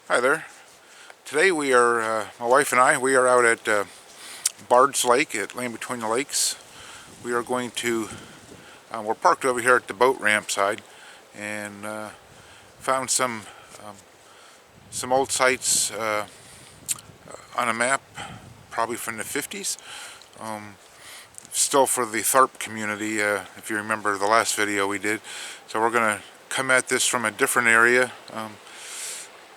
Hi there. Today we are, my wife and we are out at Bards Lake at Land Between the Lakes. We are going to, we're parked over here at the boat ramp side and found some old sites on a map, probably from the 50s. Still for the Tharpe community, if you remember the last video we did. So we're going to come at this from a different area.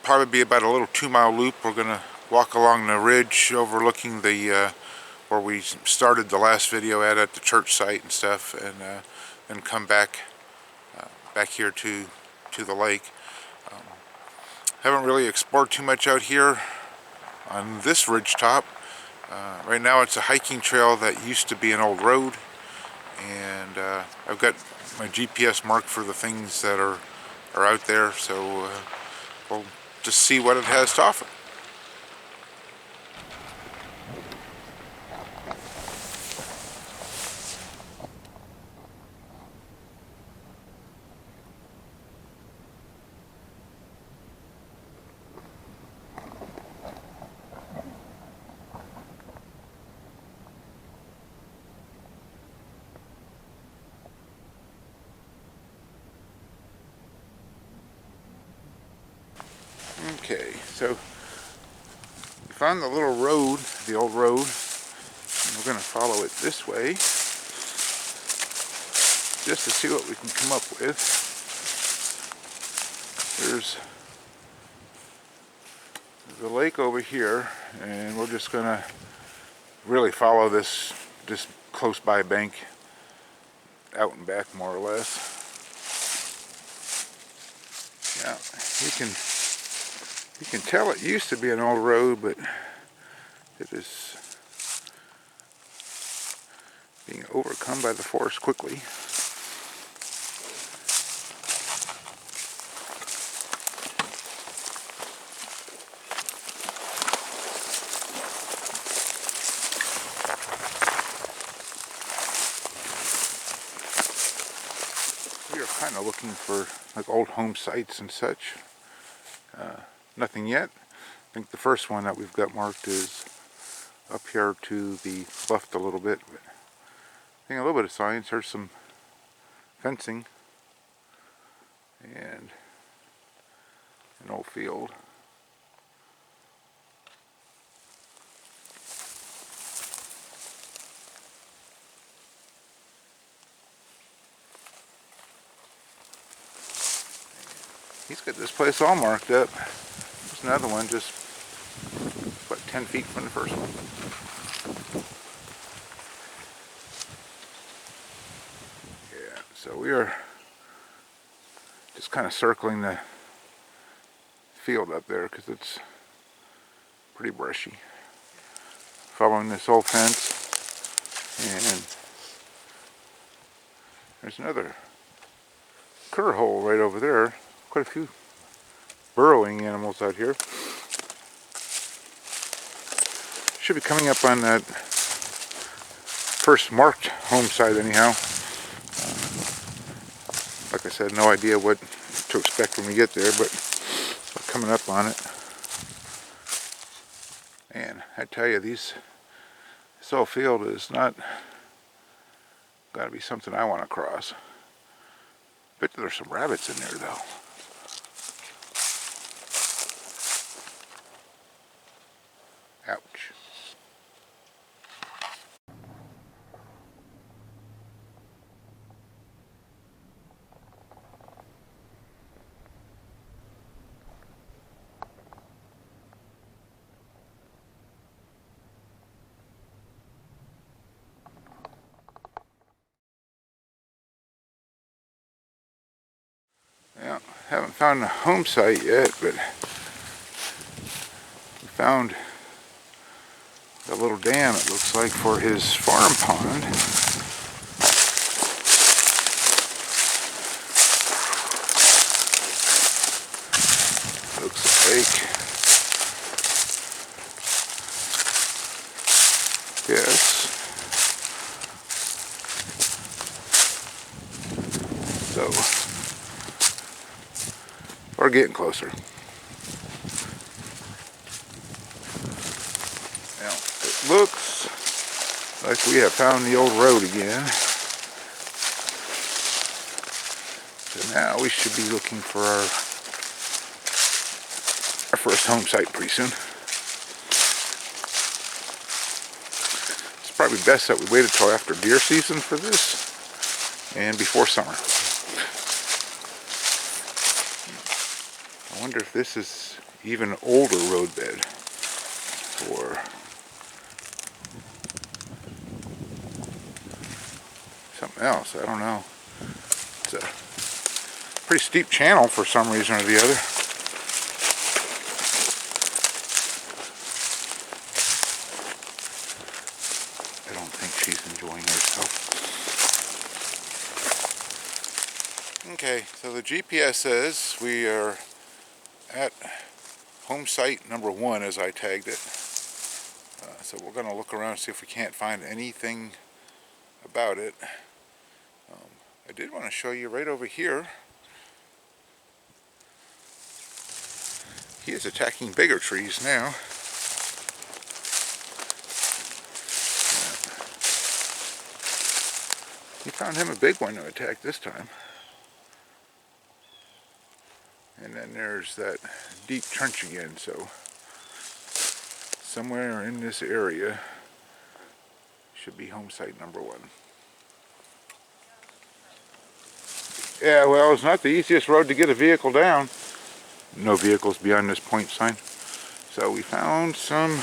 Probably be about a little 2-mile loop. We're going to walk along the ridge overlooking the where we started the last video at the church site and stuff, and then come back here to the lake. Haven't really explored too much out here on this ridge top. Right now it's a hiking trail that used to be an old road, and I've got my GPS marked for the things that are out there, so we'll just see what it has to offer. Okay, so we found the little road, the old road, and we're going to follow it this way just to see what we can come up with. There's the lake over here, and we're just going to really follow this close by bank out and back, more or less. Yeah, you can tell it used to be an old road, but it is being overcome by the forest quickly. We are kind of looking for like old home sites and such. Nothing yet. I think the first one that we've got marked is up here to the left a little bit. But I think a little bit of signs. There's some fencing and an old field. He's got this place all marked up. There's another one just about 10 feet from the first one. Yeah, so we are just kind of circling the field up there because it's pretty brushy. Following this old fence, and there's another cur hole right over there. Quite a few burrowing animals out here. Should be coming up on that first marked home site anyhow. Like I said, no idea what to expect when we get there, but we're coming up on it. And I tell you, this whole field is not got to be something I want to cross. Bet there's some rabbits in there though. Ouch. Yeah, haven't found a home site yet, but we found a little dam, it looks like, for his farm pond. Looks like, yes. So, we're getting closer. looks like we have found the old road again. So now we should be looking for our first home site pretty soon. It's probably best that we waited till after deer season for this and before summer. I wonder if this is even older roadbed or something else. I don't know. It's a pretty steep channel for some reason or the other. I don't think she's enjoying herself. Okay, so the GPS says we are at home site number 1 as I tagged it. So we're going to look around and see if we can't find anything about it. I did want to show you right over here. He is attacking bigger trees now. He found him a big one to attack this time. And then there's that deep trench again, so somewhere in this area should be home site number 1. Yeah, well, it's not the easiest road to get a vehicle down. No vehicles beyond this point sign. So we found some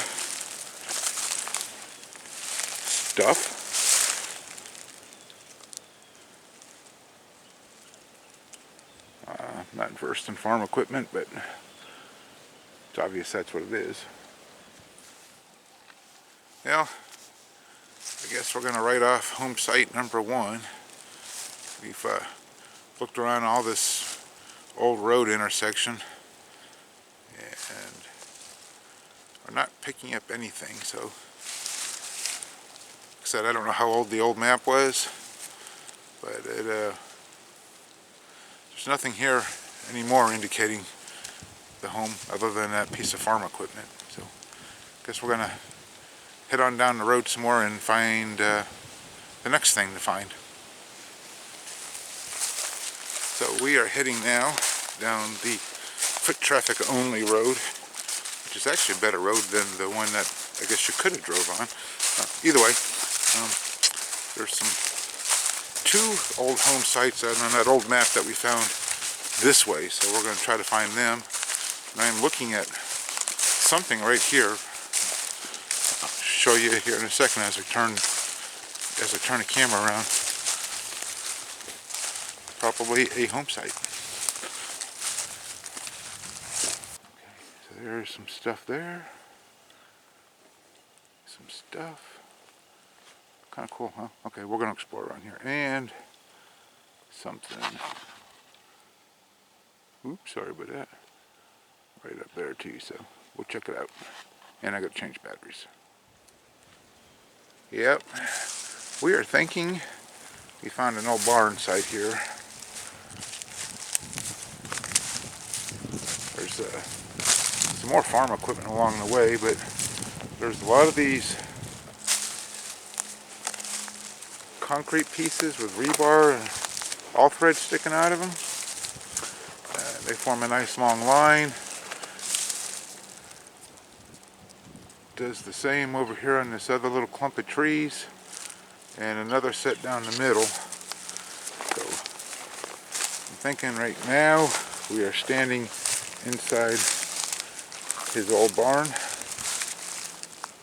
stuff. Not versed in farm equipment, but it's obvious that's what it is. Well, I guess we're going to write off home site number 1. We've looked around all this old road intersection and we're not picking up anything. So, like I said, I don't know how old the old map was, but there's nothing here anymore indicating the home other than that piece of farm equipment. So I guess we're going to head on down the road some more and find the next thing to find. So we are heading now down the foot traffic only road, which is actually a better road than the one that I guess you could have drove on. Either way, there's some 2 old home sites on that old map that we found this way, so we're going to try to find them. And I'm looking at something right here. I'll show you here in a second as I turn the camera around. Probably a home site. Okay, so there's some stuff there. Some stuff. Kind of cool, huh? Okay, we're going to explore around here. And something. Oops, sorry about that. Right up there too, so we'll check it out. And I got to change batteries. Yep, we are thinking we found an old barn site here. There's some more farm equipment along the way, but there's a lot of these concrete pieces with rebar and all threads sticking out of them. They form a nice long line. Does the same over here on this other little clump of trees, and another set down the middle. So I'm thinking right now we are standing inside his old barn.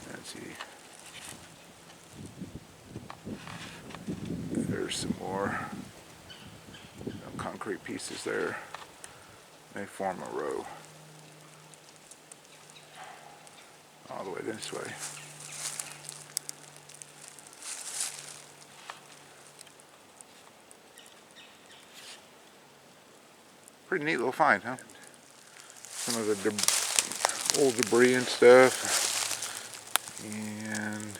Let's see. There's some more concrete pieces there. They form a row all the way this way. Pretty neat little find, huh? Some of the old debris and stuff, and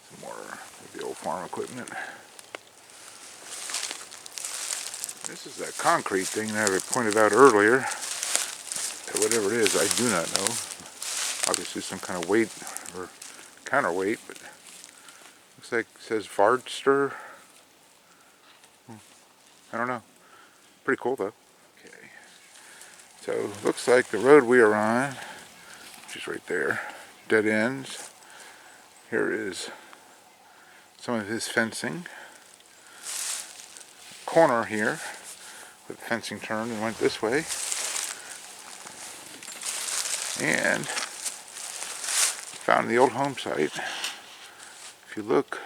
some more of the old farm equipment. This is that concrete thing that I pointed out earlier. Whatever it is, I do not know. Obviously some kind of weight or counterweight, but looks like it says Vardster. I don't know. Pretty cool though. Okay. So looks like the road we are on, which is right there, dead ends. Here is some of his fencing. Corner here, with the fencing turned and went this way. And found the old home site. If you look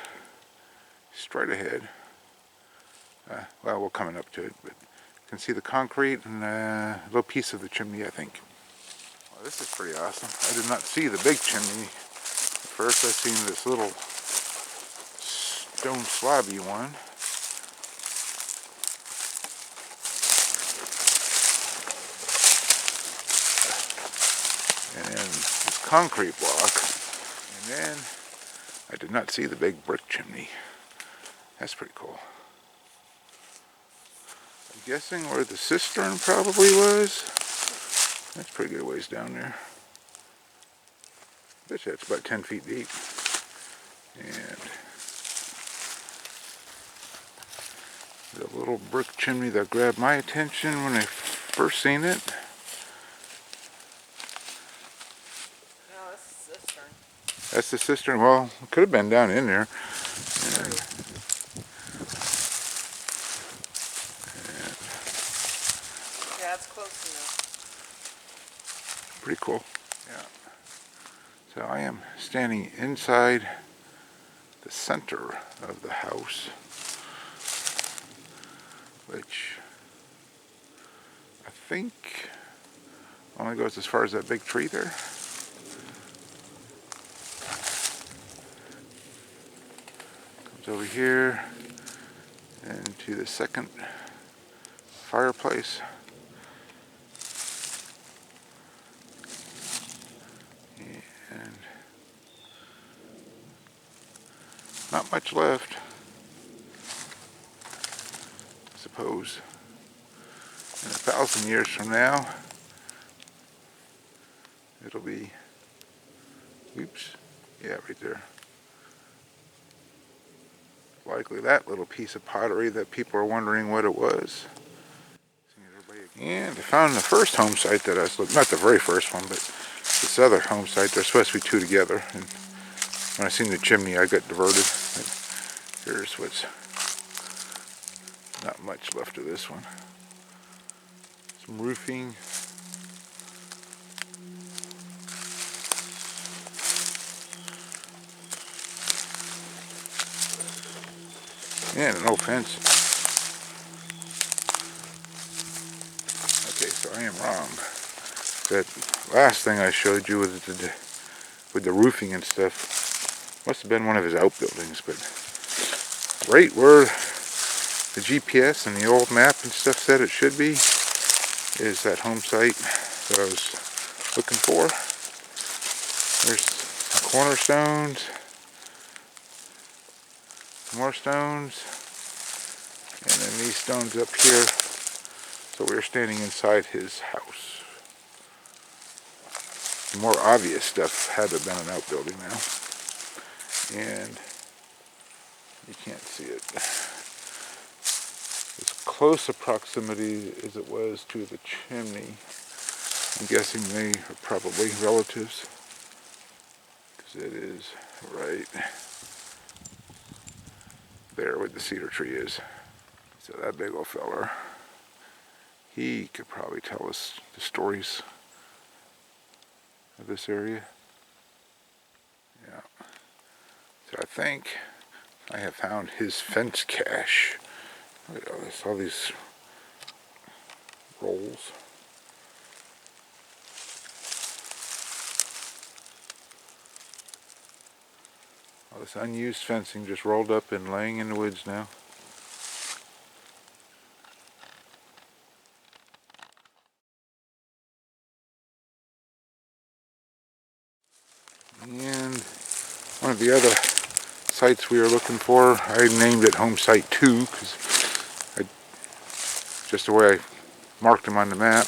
straight ahead, well, we're coming up to it, but you can see the concrete and a little piece of the chimney, I think. Well, this is pretty awesome. I did not see the big chimney at first. I seen this little stone slabby one. And then this concrete block. And then I did not see the big brick chimney. That's pretty cool. I'm guessing where the cistern probably was. That's pretty good ways down there. I bet you it's about 10 feet deep. And the little brick chimney that grabbed my attention when I first seen it. No, that's the cistern. That's the cistern. Well, it could have been down in there. Yeah, it's close enough. Pretty cool. Yeah. So I am standing inside the center of the house, which I think only goes as far as that big tree there. Comes over here and to the second fireplace. And not much left, I suppose. In 1,000 years from now, it'll be, oops, yeah, right there. Likely that little piece of pottery that people are wondering what it was. And I found the first home site that I was looking, not the very first one, but this other home site. There's supposed to be two together. And when I seen the chimney, I got diverted. But here's what's not much left of this one. Some roofing. And an old fence. Okay, so I am wrong. That last thing I showed you with the roofing and stuff must have been one of his outbuildings, but right where the GPS and the old map and stuff said it should be is that home site that I was looking for. There's some cornerstones, more stones, and then these stones up here. So we're standing inside his house. The more obvious stuff had to have been an outbuilding now. And you can't see it. As close a proximity as it was to the chimney, I'm guessing they are probably relatives. Because it is right there where the cedar tree is. So that big old feller, he could probably tell us the stories of this area. Yeah. So I think I have found his fence cache. Look at all this, all these rolls. All this unused fencing just rolled up and laying in the woods now. And one of the other sites we were looking for, I named it Home Site 2 because just the way I marked them on the map,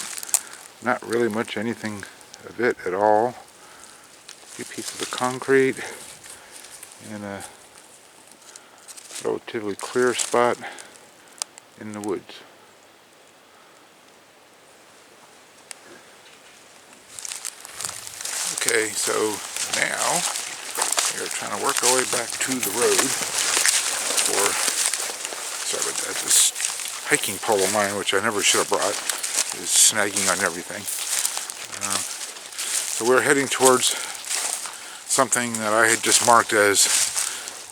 not really much anything of it at all. few pieces of concrete and a relatively clear spot in the woods. Okay, so now we're trying to work our way back to the road for, sorry about that, this hiking pole of mine, which I never should have brought, is snagging on everything. So we're heading towards something that I had just marked as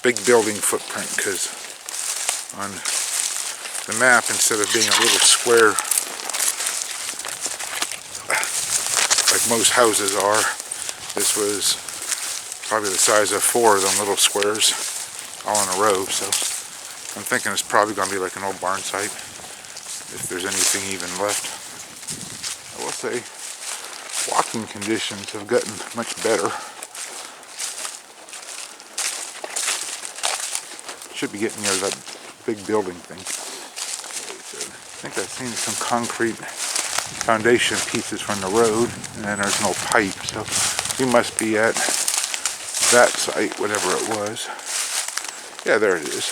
big building footprint, because on the map, instead of being a little square like most houses are, this was probably the size of 4 of them little squares all in a row. So I'm thinking it's probably going to be like an old barn site, if there's anything even left. I will say walking conditions have gotten much better. Should be getting near that big building thing. I think I've seen some concrete foundation pieces from the road, and there's no pipe, so we must be at that site, whatever it was. Yeah, there it is.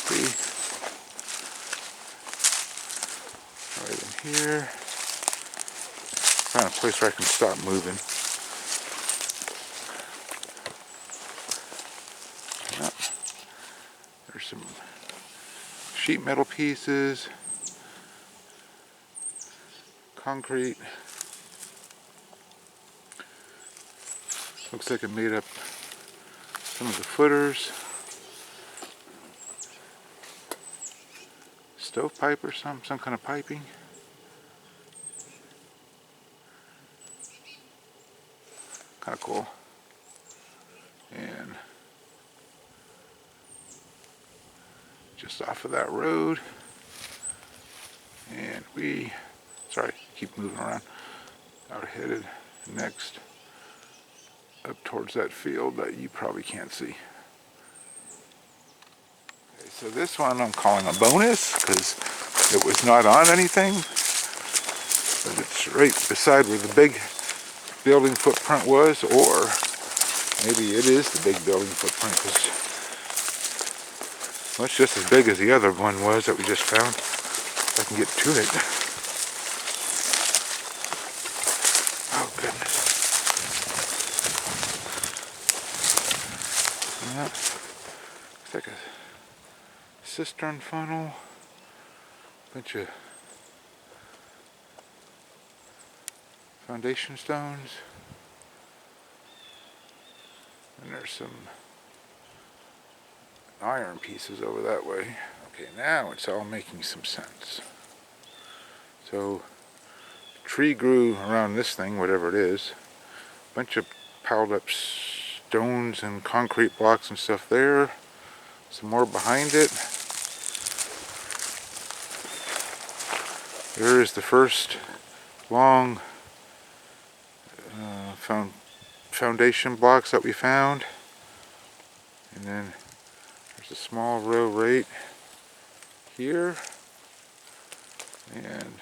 See? Right in here. Find a place where I can stop moving. There's some sheet metal pieces, concrete. Looks like it made up some of the footers. Stovepipe or some kind of piping. Kind of cool. And just off of that road, and we, sorry, keep moving around, are headed next up towards that field that you probably can't see. Okay, so this one I'm calling a bonus because it was not on anything, but it's right beside where the big building footprint was, or maybe it is the big building footprint, because well, it's just as big as the other one was that we just found. If I can get to it. Oh goodness. Yeah. Looks like a cistern funnel. Bunch of foundation stones. And there's some iron pieces over that way. Okay, now it's all making some sense. So, the tree grew around this thing, whatever it is. Bunch of piled up stones and concrete blocks and stuff there. Some more behind it. There is the first long foundation blocks that we found. And then there's a small row right here. And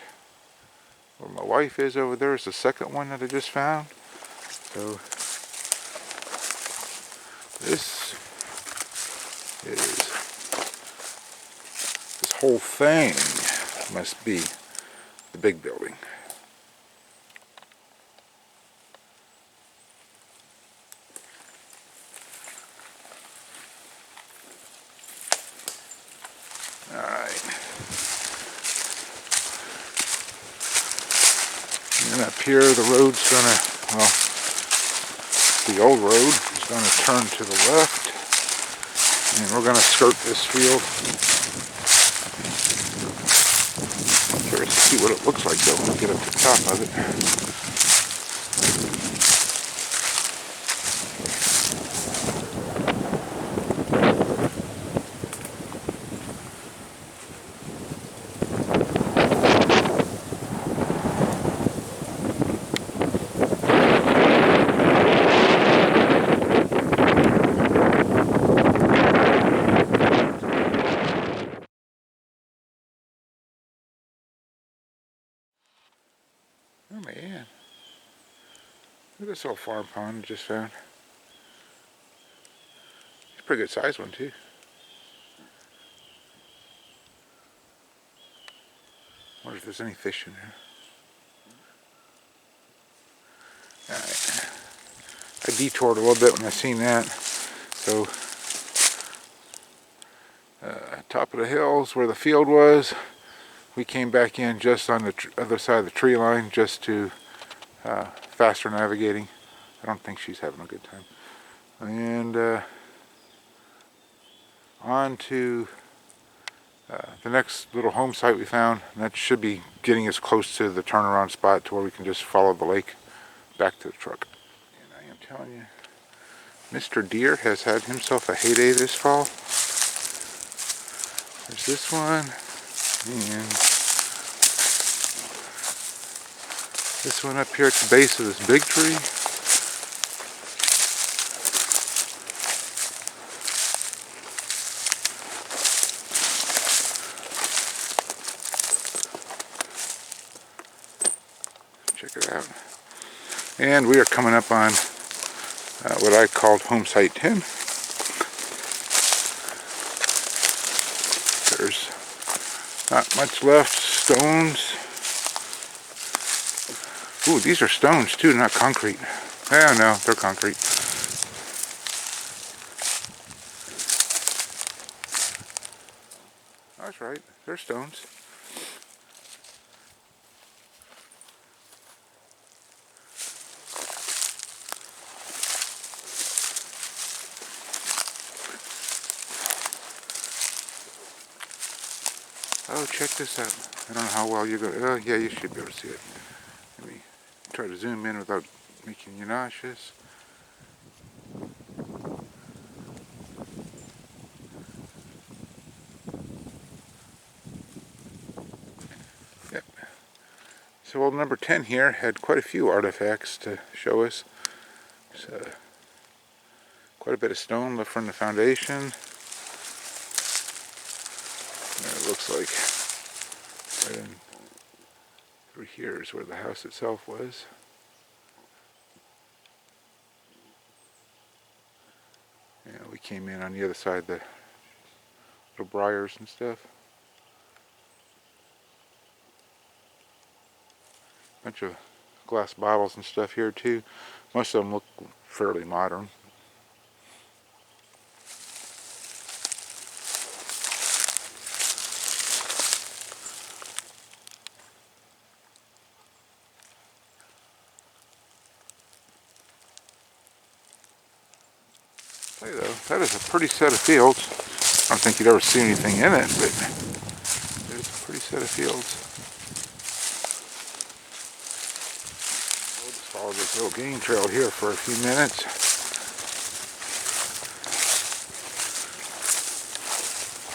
where my wife is over there is the second one that I just found. So this whole thing must be the big building. Alright. And up here the road's gonna, well, the old road is gonna turn to the left. And we're gonna skirt this field. I'm curious to see what it looks like though when we get up to the top of it. Look at this little farm pond I just found. It's a pretty good sized one too. Wonder if there's any fish in there. Alright. I detoured a little bit when I seen that. So, top of the hills where the field was, we came back in just on the other side of the tree line just to faster navigating. I don't think she's having a good time. And on to the next little home site we found. And that should be getting us close to the turnaround spot to where we can just follow the lake back to the truck. And I am telling you, Mr. Deer has had himself a heyday this fall. There's this one, and this one up here at the base of this big tree. Check it out. And we are coming up on what I called home site 10. There's not much left. Stones. Ooh, these are stones too, not concrete. Yeah, no, they're concrete. That's right, they're stones. Oh, check this out. I don't know how well you're going to... Oh, yeah, you should be able to see it. Let me try to zoom in without making you nauseous. Yep. So old number 10 here had quite a few artifacts to show us. So, quite a bit of stone left from the foundation. And it looks like right in through here is where the house itself was. Yeah, we came in on the other side, the little briars and stuff. Bunch of glass bottles and stuff here too. Most of them look fairly modern. Hey though, that is a pretty set of fields. I don't think you'd ever see anything in it, but it's a pretty set of fields. We'll just follow this little game trail here for a few minutes.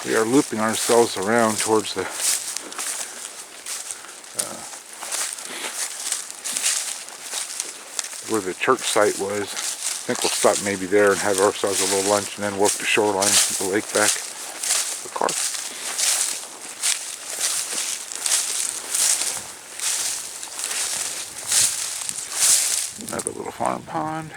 We are looping ourselves around towards the where the church site was. I think we'll stop maybe there and have ourselves a little lunch and then work the shoreline of the lake back to the car. Another little farm pond.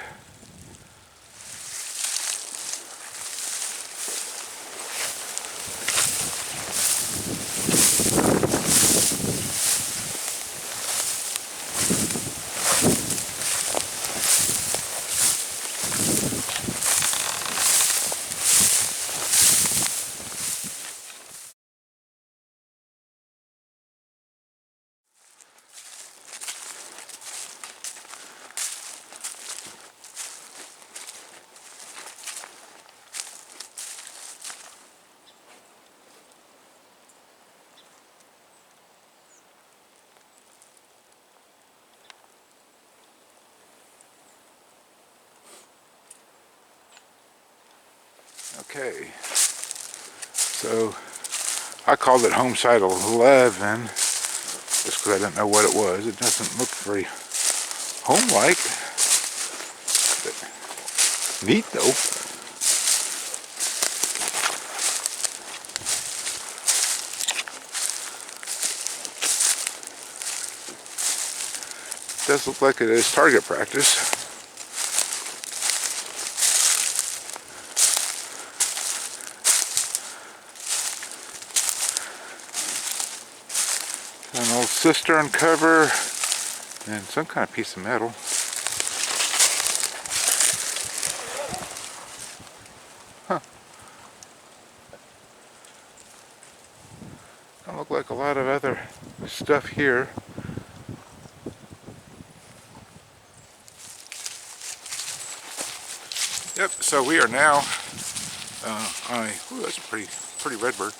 Okay, so I called it home site 11 just because I didn't know what it was. It doesn't look very home-like, but neat though. It does look like it is target practice. cistern cover and some kind of piece of metal. Huh. Don't look like a lot of other stuff here. Yep, so we are now that's a pretty redbird.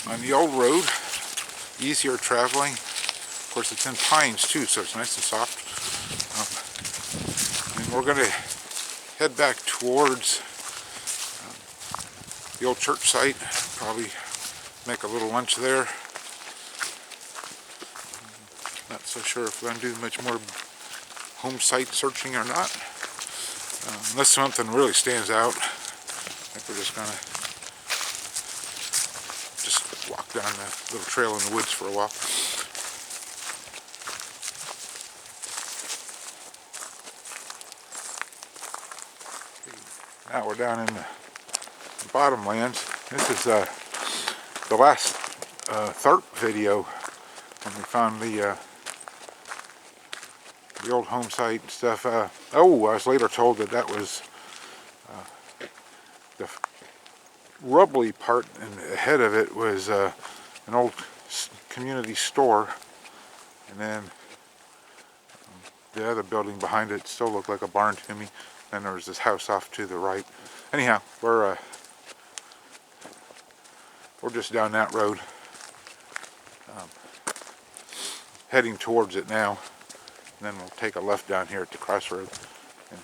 On the old road, easier traveling. Of course, it's in pines too, so it's nice and soft. And we're going to head back towards the old church site. Probably make a little lunch there. Not so sure if we're going to do much more home site searching or not. Unless something really stands out, I think we're just going to just walk down the little trail in the woods for a while. Now we're down in the bottomlands. This is the last Tharpe video when we found the old home site and stuff. I was later told that that was the rubbly part, and ahead of it was an old community store, and then the other building behind it still looked like a barn to me. Then there was this house off to the right. Anyhow, we're just down that road, heading towards it now. And then we'll take a left down here at the crossroad and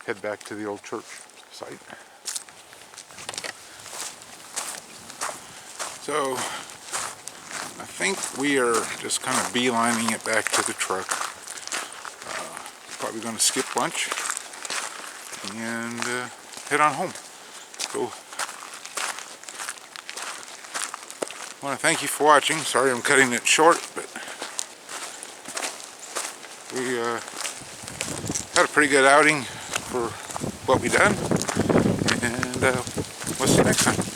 head back to the old church site. So I think we are just kind of beelining it back to the truck. Probably going to skip lunch and head on home. So I want to thank you for watching. Sorry I'm cutting it short, but we had a pretty good outing for what we done, and we'll see you next time.